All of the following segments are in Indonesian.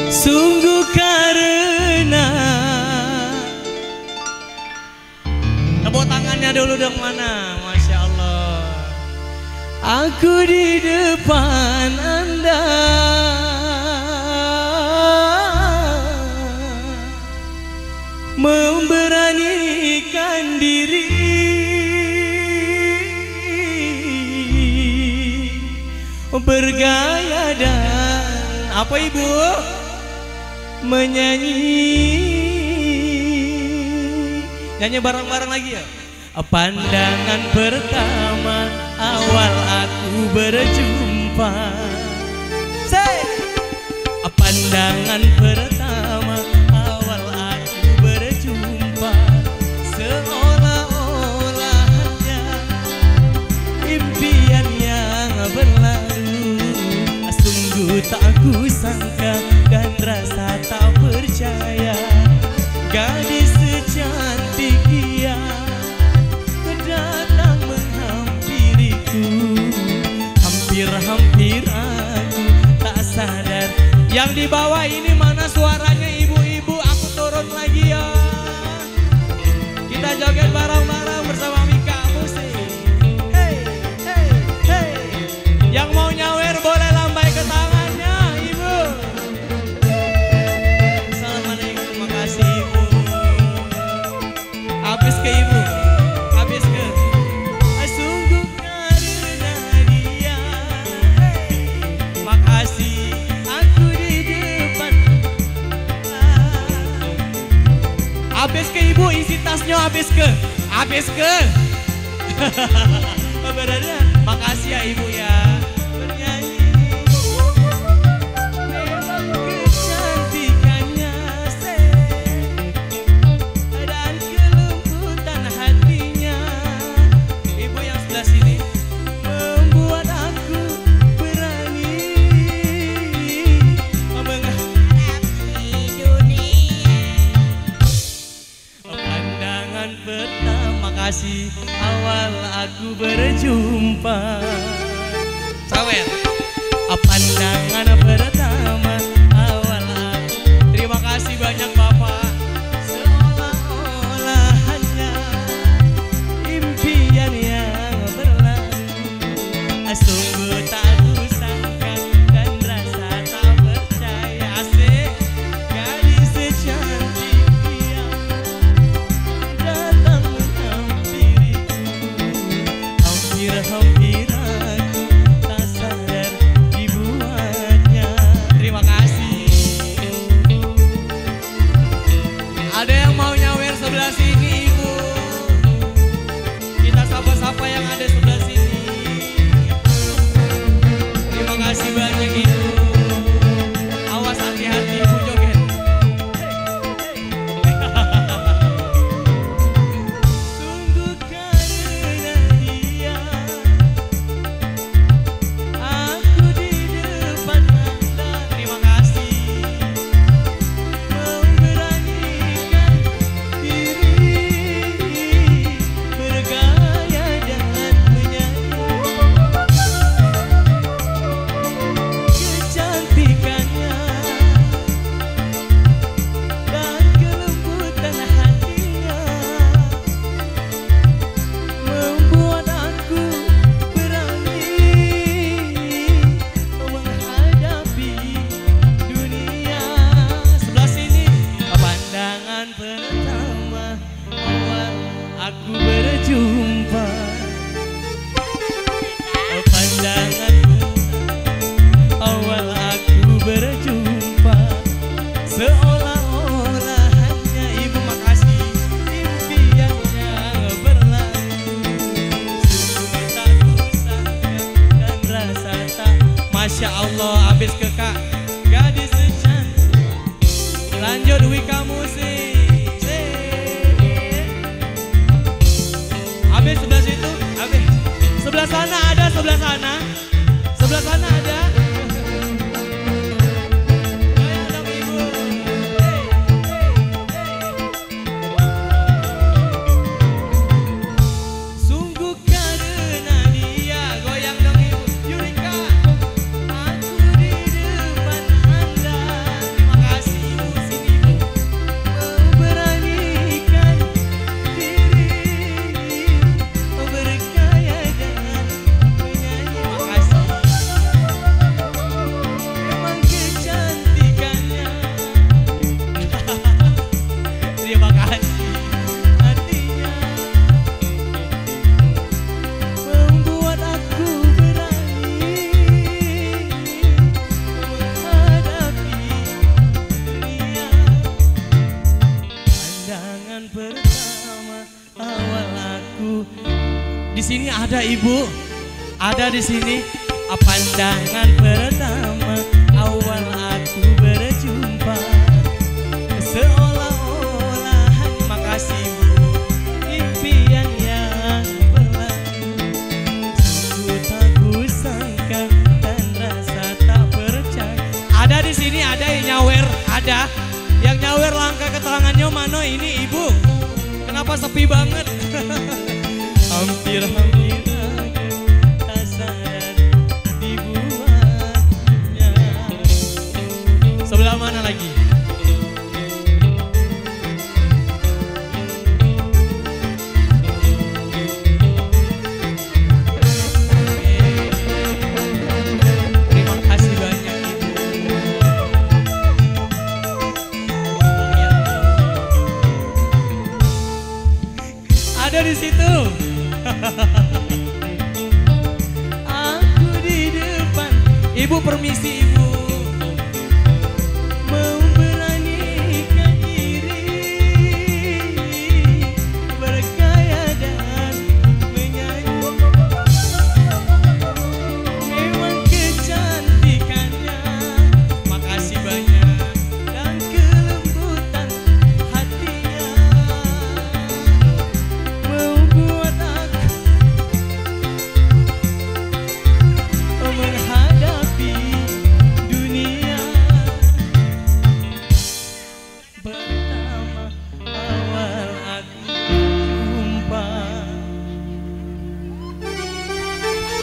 Sungguh karena tepuk tangannya dulu dong mana, Masya Allah. Aku di depan Anda memberanikan diri bergaya dan apa ibu? Menyanyi. Nyanyi bareng-bareng lagi ya. Pandangan pertama awal aku berjumpa. Say. Pandangan pertama awal aku berjumpa, seolah-olah hanya impian yang berlalu. Sungguh tak kusangka dan rasa tak percaya, gadis secantik dia datang menghampiriku. Hampir-hampir aku tak sadar. Yang di bawah ini mana suaranya ibu-ibu? Aku turun lagi ya. Kita joget bareng-bareng bersama Mika Musik. Hey, hey, hey. Yang mau nyawer boleh lambai ke tangannya ibu. Assalamualaikum, terima kasih ibu. Habis ke ibu, habis ke. Sungguh karena dia. Makasih. Habis ke ibu, isi tasnya habis ke. Beneran, makasih ya ibu ya. Bernyanyi memang kecantikannya dan kelembutan hatinya. Ibu yang sebelah sini membuat aku berani menghadapi dunia. Pandangan pertama kasih awal aku berjumpa. Sawer. Pandangan pertama awal aku. Terima kasih banyak Bapak. Seolah-olah hanya impian yang berlalu. Sungguh tak kusangka dan rasa tak percaya. Asik. Gadis secantik dia datang menghampiriku. Hampir-hampir sini ada ibu, ada di sini. Pandangan pertama awal aku berjumpa, seolah-olah makasih bu, impian yang berlalu. Sungguh tak kusangka dan rasa tak percaya. Ada di sini, ada yang nyawer, ada yang nyawer. Langkah keterangannya mana ini ibu? Kenapa sepi banget? Hampir-hampir tak sadar dibuatnya. Sebelah mana lagi? Terima kasih banyak ibu. Ada di situ. Aku di depan. Ibu permisi ibu. Mau beranikan diri, bergaya dan menyanyi. Memang kecantikannya, makasih banyak, dan kelembutan hatinya membuat aku menghadapi dunia. Pertama awal aku jumpa.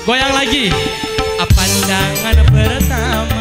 Goyang lagi. Pandangan pertama